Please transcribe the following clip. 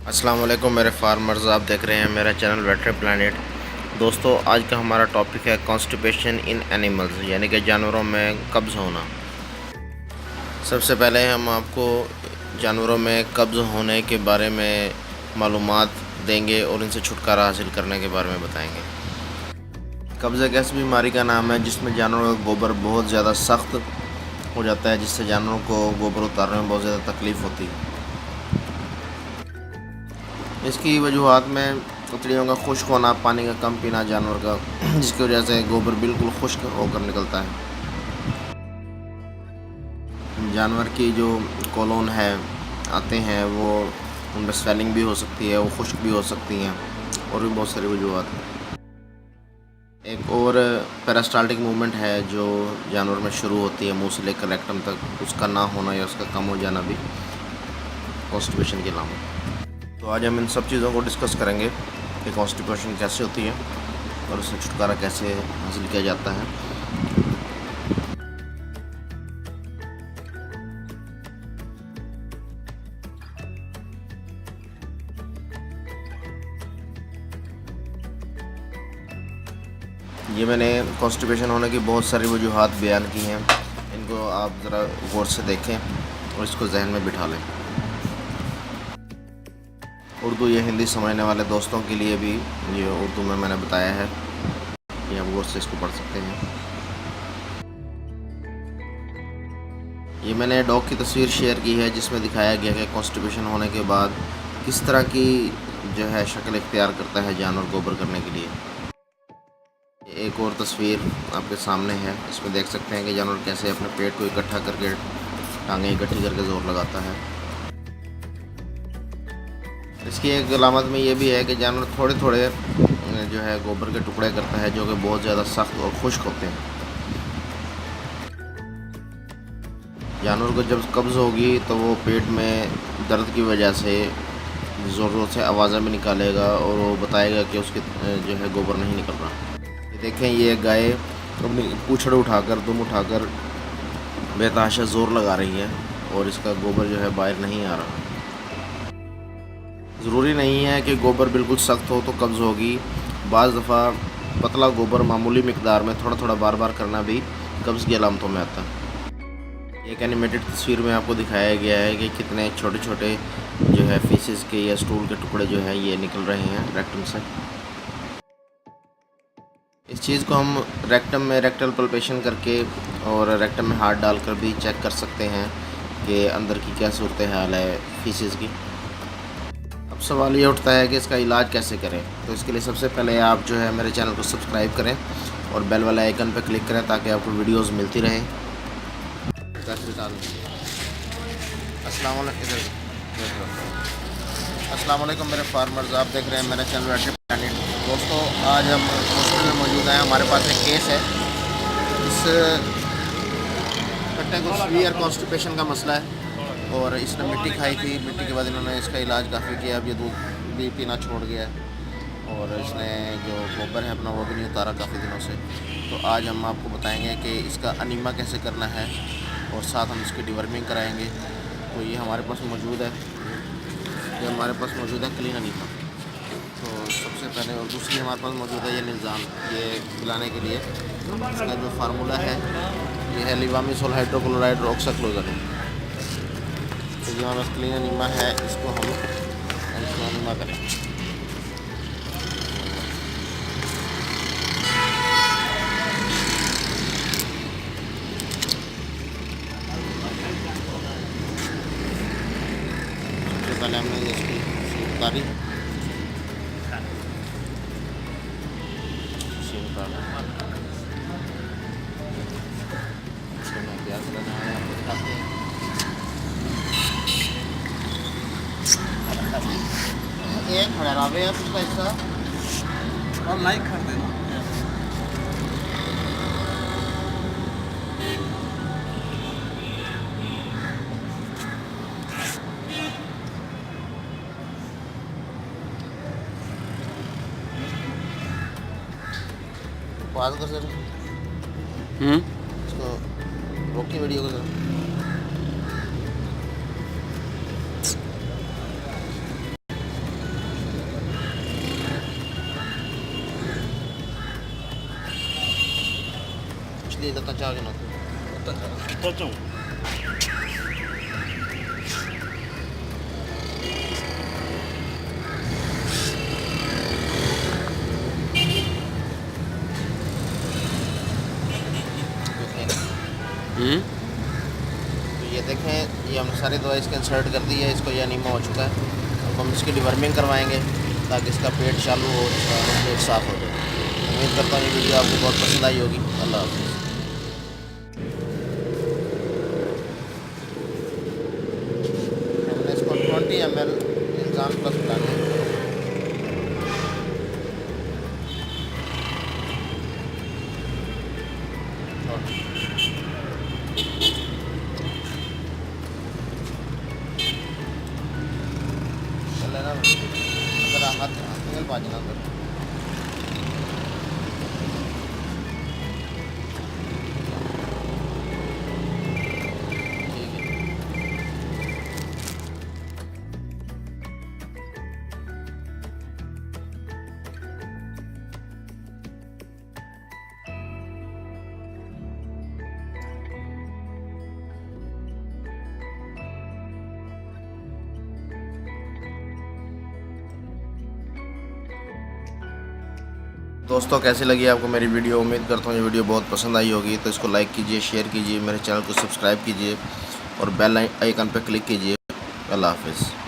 अस्सलाम वालेकुम मेरे फार्मर्स, आप देख रहे हैं मेरा चैनल वेटरी प्लानिट। दोस्तों, आज का हमारा टॉपिक है कॉन्स्टिपेशन इन एनिमल्स, यानी कि जानवरों में कब्ज़ होना। सबसे पहले हम आपको जानवरों में कब्ज़ होने के बारे में मालूमात देंगे और इनसे छुटकारा हासिल करने के बारे में बताएंगे। कब्ज़ एक ऐसी बीमारी का नाम है जिसमें जानवरों का गोबर बहुत ज़्यादा सख्त हो जाता है, जिससे जानवरों को गोबर उतारने में बहुत ज़्यादा तकलीफ़ होती है। इसकी वजूहत में चिड़ियों का खुश्क होना, पानी का कम पीना जानवर का, जिसकी वजह से गोबर बिल्कुल खुश्क होकर निकलता है। जानवर की जो कॉलोन है आते हैं वो उनमें स्वेलिंग भी हो सकती है, वो खुश्क भी हो सकती हैं और भी बहुत सारी वजूहत हैं। एक और पेरिस्टाल्टिक मूवमेंट है जो जानवर में शुरू होती है मुंह से लेकर रेक्टम तक, उसका ना होना या उसका कम हो जाना भी कॉन्स्टिपेशन के नाम है। तो आज हम इन सब चीज़ों को डिस्कस करेंगे कि कॉन्स्टिपेशन कैसे होती है और उससे छुटकारा कैसे हासिल किया जाता है। ये मैंने कॉन्स्टिपेशन होने की बहुत सारी वजूहत बयान की हैं, इनको आप ज़रा गौर से देखें और इसको जहन में बिठा लें। उर्दू या हिंदी समझने वाले दोस्तों के लिए भी ये उर्दू में मैंने बताया है कि आप गौर से इसको पढ़ सकते हैं। ये मैंने डॉग की तस्वीर शेयर की है जिसमें दिखाया गया है कि कॉन्स्टिपेशन होने के बाद किस तरह की जो है शक्ल इख्तियार करता है जानवर गोबर करने के लिए। एक और तस्वीर आपके सामने है, इसमें देख सकते हैं कि जानवर कैसे अपने पेट को इकट्ठा करके, टांगें इकट्ठी करके ज़ोर लगाता है। इसकी एक अलामत में ये भी है कि जानवर थोड़े थोड़े जो है गोबर के टुकड़े करता है जो कि बहुत ज़्यादा सख्त और खुश्क होते हैं। जानवर को जब कब्ज़ होगी तो वो पेट में दर्द की वजह से ज़ोर से आवाज़ें भी निकालेगा और वो बताएगा कि उसके जो है गोबर नहीं निकल रहा। ये देखें, ये गाय अपनी पूंछड़ उठाकर, दुम उठाकर बेतहाशा ज़ोर लगा रही है और इसका गोबर जो है बाहर नहीं आ रहा। ज़रूरी नहीं है कि गोबर बिल्कुल सख्त हो तो कब्ज़ होगी। बाज़ दफ़ा पतला गोबर मामूली मिकदार में थोड़ा थोड़ा बार बार करना भी कब्ज़ की अलामतों में आता है। एक एनिमेटेड तस्वीर में आपको दिखाया गया है कि कितने छोटे छोटे जो है फीसेस के या स्टूल के टुकड़े जो है ये निकल रहे हैं रेक्टम से। इस चीज़ को हम रेक्टम में रेक्टल पल्पेशन करके और रेक्टम में हाथ डालकर भी चेक कर सकते हैं कि अंदर की क्या सूरत हाल है फीसेस की। अब सवाल ये उठता है कि इसका इलाज कैसे करें। तो इसके लिए सबसे पहले आप जो है मेरे चैनल को सब्सक्राइब करें और बेल वाले आइकन पर क्लिक करें ताकि आपको वीडियोज़ मिलती रहें। अस्सलाम वालेकुम मेरे फार्मर्स, आप देख रहे हैं मेरा चैनल वेटरी प्लानिट। दोस्तों, आज हम हॉस्पिटल में मौजूद हैं। हमारे पास एक केस है, इस कट्टे को सीवियर कॉन्स्टिपेशन का मसला है और इसने मिट्टी खाई थी। मिट्टी के बाद इन्होंने इसका इलाज काफ़ी किया, अब ये दूध भी पीना छोड़ गया है और इसने जो गोबर है अपना वो भी नहीं उतारा काफ़ी दिनों से। तो आज हम आपको बताएंगे कि इसका अनीमा कैसे करना है और साथ हम इसकी डिवर्मिंग कराएंगे। तो ये हमारे पास मौजूद है, ये हमारे पास मौजूद है क्लीन अनीमा। तो सबसे पहले, और दूसरी हमारे पास मौजूद है ये निज़ाम, ये पिलाने के लिए। इसका जो फार्मूला है ये है लिवामिसोल हाइड्रोक्लोराइड ऑक्साक्लोज़ानिन। तो ये हमारे पास क्लीन अनीमा है, इसको हम अनीमा करेंगे। सबसे पहले हमने इसकी सीट उतारी, सीट उतारा, इसको मैं तैयार करना है, आपको दिखाते हैं। एक खड़ा रहा है पैसा और लाइक कर देना। पास कर सर, इसको रोकी वीडियो को sir. Jadi datang jauh jangan tuh. Pocong. तो ये देखें, ये हम सारी दवा इसके इंसर्ट कर दी है, इसको ये अनीमा हो चुका है। अब हम इसकी डिवर्मिंग करवाएंगे ताकि इसका पेट चालू हो, पेट साफ़ हो जाए। उम्मीद करता हूँ ये वीडियो आपको बहुत पसंद आई होगी। अल्लाह हाफ़िज़। हमने इसको 20 ml इंसान प्लस पिलाना है। अंदर हाथ निकल पाजना अंदर। ठीक है। दोस्तों कैसी लगी आपको मेरी वीडियो? उम्मीद करता हूँ ये वीडियो बहुत पसंद आई होगी। तो इसको लाइक कीजिए, शेयर कीजिए, मेरे चैनल को सब्सक्राइब कीजिए और बेल आइकन पर क्लिक कीजिए। अल्लाह हाफ़िज़।